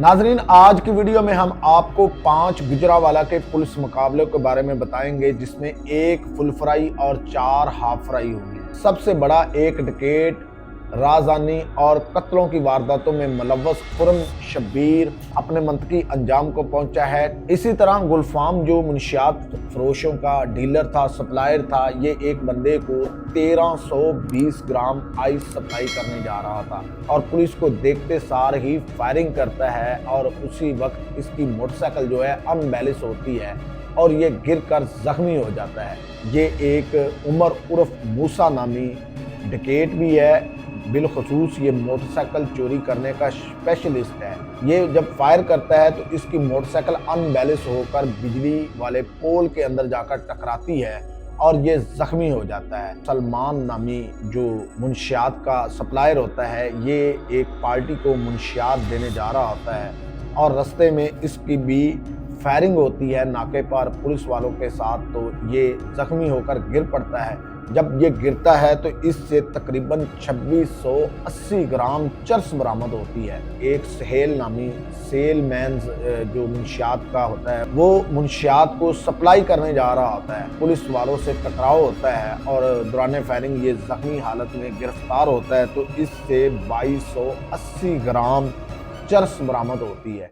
नाजरीन, आज की वीडियो में हम आपको 5 गुजरांवाला के पुलिस मुकाबले के बारे में बताएंगे, जिसमें एक फुल फ्राई और 4 हाफ फ्राई हुए। सबसे बड़ा एक डकैत राजधानी और कत्लों की वारदातों में मुलव्वस खुर्रम शब्बीर अपने मंतकी अंजाम को पहुंचा है। इसी तरह गुलफाम जो मुनशियात फरोशों का डीलर था, सप्लायर था, ये एक बंदे को 1320 ग्राम आइस सप्लाई करने जा रहा था और पुलिस को देखते सार ही फायरिंग करता है और उसी वक्त इसकी मोटरसाइकिल जो है अनबैलेंस होती है और ये गिरकर जख्मी हो जाता है। ये एक उमर उर्फ मूसा नामी डकैत भी है। बिलखसूस ये मोटरसाइकिल चोरी करने का स्पेशलिस्ट है। ये जब फायर करता है तो इसकी मोटरसाइकिल अनबैलेंस होकर बिजली वाले पोल के अंदर जाकर टकराती है और ये जख्मी हो जाता है। सलमान नामी जो मुनशियात का सप्लायर होता है, ये एक पार्टी को मुनशियात देने जा रहा होता है और रास्ते में इसकी भी फायरिंग होती है नाके पर पुलिस वालों के साथ, तो ये जख्मी होकर गिर पड़ता है। जब ये गिरता है तो इससे तकरीबन 2680 ग्राम चर्स बरामद होती है। एक सहेल नामी सेलमैन जो मुनशियात का होता है, वो मुनशियात को सप्लाई करने जा रहा होता है। पुलिस वालों से टकराव होता है और दौरान फायरिंग ये जख्मी हालत में गिरफ्तार होता है, तो इससे 2280 ग्राम चर्स बरामद होती है।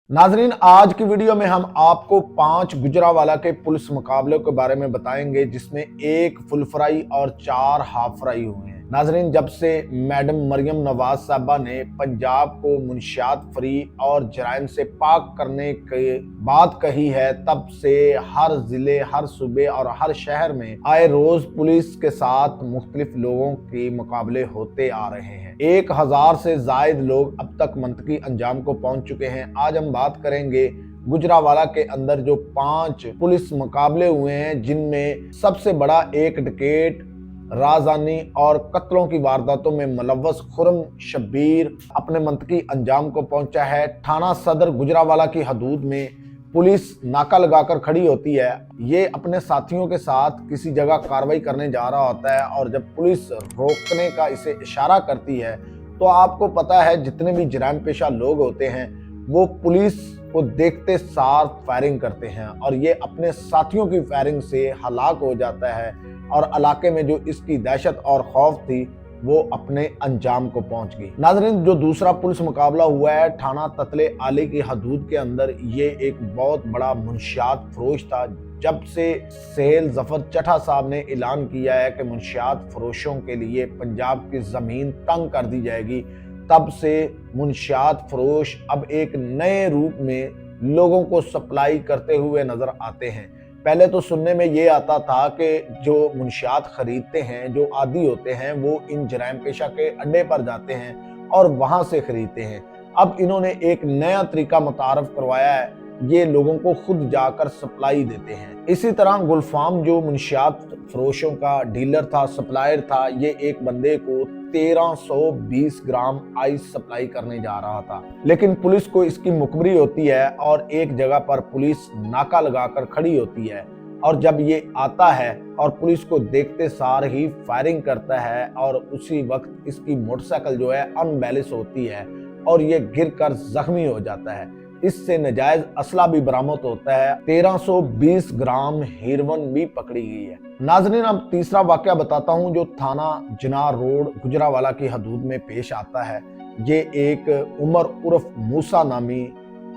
नाजरीन, आज की वीडियो में हम आपको 5 गुजरांवाला के पुलिस मुकाबले के बारे में बताएंगे, जिसमें एक फुल फ्राई और 4 हाफ फ्राई हुए हैं। नाजरीन, जब से मैडम मरियम नवाज साहबा ने पंजाब को मुनशियात फ्री और जराइम से पाक करने की बात कही है, तब से हर जिले, हर सूबे और हर शहर में आए रोज पुलिस के साथ मुख्तलिफ लोगों के मुकाबले होते आ रहे हैं। 1000 से जायद लोग अब तक मंतकी अंजाम को पहुंच चुके हैं। आज हम बात करेंगे गुजरांवाला के अंदर जो 5 पुलिस मुकाबले हुए हैं, जिनमें सबसे बड़ा एक डकैत राजधानी और कत्लों की वारदातों में मुलव्वस खुर्रम शब्बीर अपने मंतकी अंजाम को पहुंचा है। थाना सदर गुजरांवाला की हदूद में पुलिस नाका लगाकर खड़ी होती है। ये अपने साथियों के साथ किसी जगह कार्रवाई करने जा रहा होता है और जब पुलिस रोकने का इसे इशारा करती है, तो आपको पता है जितने भी जराइम पेशा लोग होते हैं वो पुलिस को देखते सार फायरिंग करते हैं और ये अपने साथियों की फायरिंग से हलाक हो जाता है और इलाके में जो इसकी दहशत और खौफ थी वो अपने अंजाम को पहुंच गई। नाज़रीन, जो दूसरा पुलिस मुकाबला हुआ है थाना ततले आली की हदूद के अंदर, ये एक बहुत बड़ा मुनशियात फरोश था। जब से सहेल जफर चट्टा साहब ने ऐलान किया है कि मुनशियात फरोशों के लिए पंजाब की जमीन तंग कर दी जाएगी, तब से मुनशियात फरोश अब एक नए रूप में लोगों को सप्लाई करते हुए नजर आते हैं। पहले तो सुनने में ये आता था कि जो मुनशियात खरीदते हैं, जो आदी होते हैं, वो इन जराइम पेशा के अड्डे पर जाते हैं और वहां से खरीदते हैं। अब इन्होंने एक नया तरीका मुतारफ करवाया है, ये लोगों को खुद जाकर सप्लाई देते हैं। इसी तरह गुलफाम जो मुनशियात फरोशों का डीलर था, सप्लायर था, ये एक बंदे को 1320 ग्राम आइस सप्लाई करने जा रहा था, लेकिन पुलिस को इसकी मुखबरी होती है और एक जगह पर पुलिस नाका लगाकर खड़ी होती है और जब ये आता है और पुलिस को देखते सार ही फायरिंग करता है और उसी वक्त इसकी मोटरसाइकिल जो है अनबैलेंस होती है और ये गिरकर जख्मी हो जाता है। इससे नजायज असला भी बरामद होता है। 1320 ग्राम हेरोइन भी पकड़ी गई है। नाजरीन, अब तीसरा वाकया बताता हूं जो थाना जिनार रोड गुजरांवाला की हदूद में पेश आता है। ये एक उमर उर्फ मूसा नामी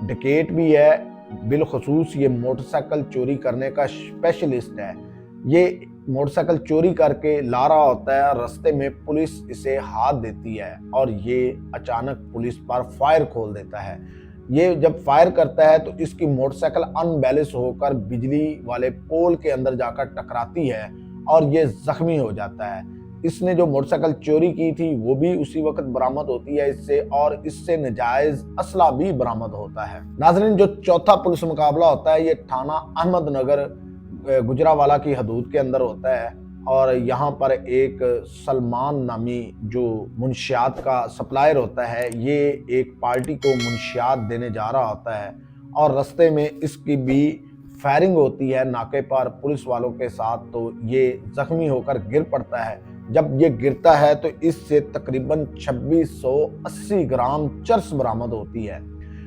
डकैत भी है। बिलखसूस ये मोटरसाइकिल चोरी करने का स्पेशलिस्ट है। ये मोटरसाइकिल चोरी करके ला रहा होता है, रास्ते में पुलिस इसे हाथ देती है और ये अचानक पुलिस पर फायर खोल देता है। ये जब फायर करता है तो इसकी मोटरसाइकिल अनबैलेंस होकर बिजली वाले पोल के अंदर जाकर टकराती है और ये जख्मी हो जाता है। इसने जो मोटरसाइकिल चोरी की थी वो भी उसी वक्त बरामद होती है इससे, और इससे नाजायज असला भी बरामद होता है। नाज़रीन, जो चौथा पुलिस मुकाबला होता है ये थाना अहमदनगर गुजरांवाला की हदूद के अंदर होता है और यहाँ पर एक सलमान नामी जो मुनशियात का सप्लायर होता है, ये एक पार्टी को मुनशियात देने जा रहा होता है और रास्ते में इसकी भी फायरिंग होती है नाके पर पुलिस वालों के साथ, तो ये जख्मी होकर गिर पड़ता है। जब ये गिरता है तो इससे तकरीबन 2680 ग्राम चर्स बरामद होती है।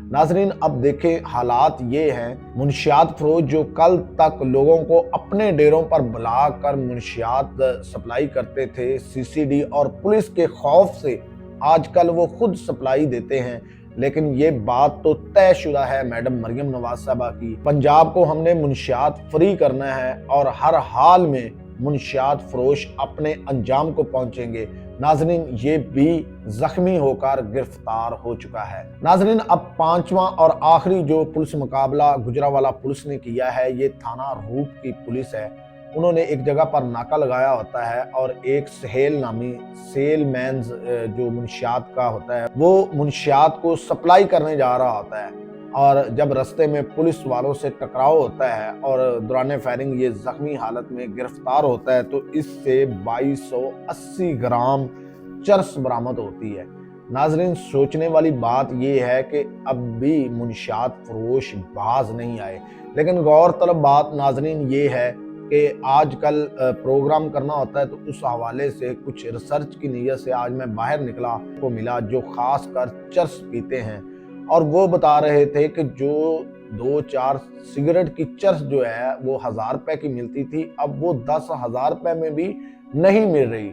नाजरीन, अब देखें हालात ये हैं, मुंशियात फरोश जो कल तक लोगों को अपने डेरों पर बुलाकर मुंशियात सप्लाई करते थे, सीसीडी और पुलिस के खौफ से आजकल वो खुद सप्लाई देते हैं। लेकिन ये बात तो तयशुदा है मैडम मरियम नवाज साहबा की, पंजाब को हमने मुंशियात फ्री करना है और हर हाल में मुंशियात फरोश अपने अंजाम को पहुंचेंगे। नाजरीन, ये भी जख्मी होकर गिरफ्तार हो चुका है। नाजरीन, अब पांचवा और आखिरी जो पुलिस मुकाबला गुजरावाला पुलिस ने किया है, ये थाना रूप की पुलिस है। उन्होंने एक जगह पर नाका लगाया होता है और एक सहेल नामी सेलमैन जो मुंशियात का होता है, वो मुंशियात को सप्लाई करने जा रहा होता है और जब रास्ते में पुलिस वालों से टकराव होता है और दौरान फायरिंग ये जख्मी हालत में गिरफ्तार होता है, तो इससे 2280 ग्राम चर्स बरामद होती है। नाजरीन, सोचने वाली बात यह है कि अब भी मुंशियात फरोश बाज नहीं आए। लेकिन गौरतलब बात नाजरीन ये है कि आजकल प्रोग्राम करना होता है, तो उस हवाले से कुछ रिसर्च की नीयत से आज मैं बाहर निकला को मिला जो खास कर चर्स पीते हैं, और वो बता रहे थे कि जो 2-4 सिगरेट की चर्स जो है वो 1000 रुपए की मिलती थी, अब वो 10,000 रुपए में भी नहीं मिल रही।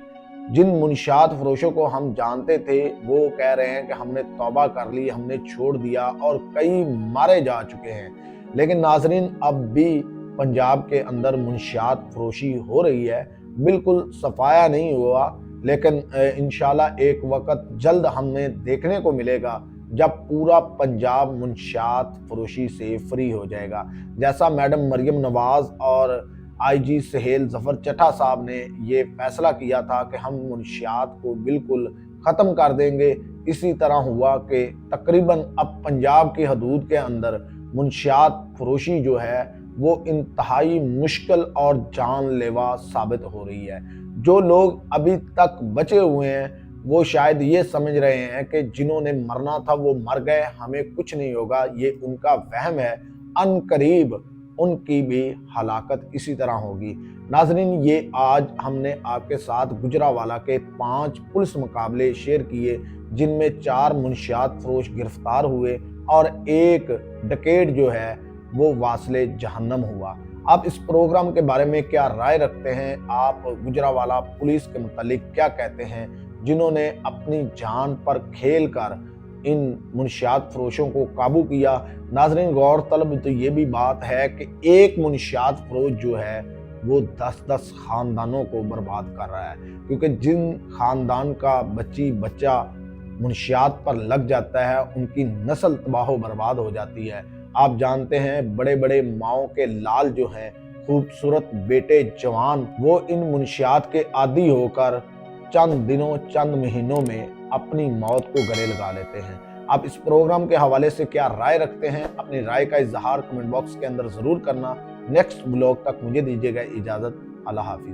जिन मुंशियात फरोशों को हम जानते थे वो कह रहे हैं कि हमने तौबा कर ली, हमने छोड़ दिया और कई मारे जा चुके हैं। लेकिन नाजरीन, अब भी पंजाब के अंदर मुंशियात फरोशी हो रही है, बिल्कुल सफाया नहीं हुआ, लेकिन इंशाल्लाह एक वक्त जल्द हमें देखने को मिलेगा जब पूरा पंजाब मुंशियात फरोशी से फ्री हो जाएगा। जैसा मैडम मरियम नवाज और आईजी सहेल जफर चट्टा साहब ने ये फैसला किया था कि हम मुंशियात को बिल्कुल ख़त्म कर देंगे, इसी तरह हुआ कि तकरीबन अब पंजाब की हदूद के अंदर मुंशियात फरोशी जो है वो इंतहाई मुश्किल और जानलेवा साबित हो रही है। जो लोग अभी तक बचे हुए हैं वो शायद ये समझ रहे हैं कि जिन्होंने मरना था वो मर गए, हमें कुछ नहीं होगा, ये उनका वहम है। अनकरीब उनकी भी हलाकत इसी तरह होगी। नाजरीन, ये आज हमने आपके साथ गुजरावाला के 5 पुलिस मुकाबले शेयर किए, जिनमें 4 मुंशियात फरोश गिरफ्तार हुए और एक डकैत जो है वो वासले जहन्नम हुआ। आप इस प्रोग्राम के बारे में क्या राय रखते हैं? आप गुजरावाला पुलिस के मुतालिक क्या कहते हैं, जिन्होंने अपनी जान पर खेल कर इन मुंशियात फरोशों को काबू किया? नाजरीन, गौरतलब तो ये भी बात है कि एक मुंशियात फरोश जो है वो 10-10 खानदानों को बर्बाद कर रहा है, क्योंकि जिन खानदान का बच्चा मुंशियात पर लग जाता है उनकी नस्ल तबाह बर्बाद हो जाती है। आप जानते हैं बड़े बड़े माओ के लाल जो हैं, खूबसूरत बेटे जवान, वो इन मुंशियात के आदी होकर चंद दिनों चंद महीनों में अपनी मौत को गले लगा लेते हैं। आप इस प्रोग्राम के हवाले से क्या राय रखते हैं? अपनी राय का इजहार कमेंट बॉक्स के अंदर जरूर करना। नेक्स्ट ब्लॉग तक मुझे दीजिएगा इजाजत। अल्लाह हाफिज।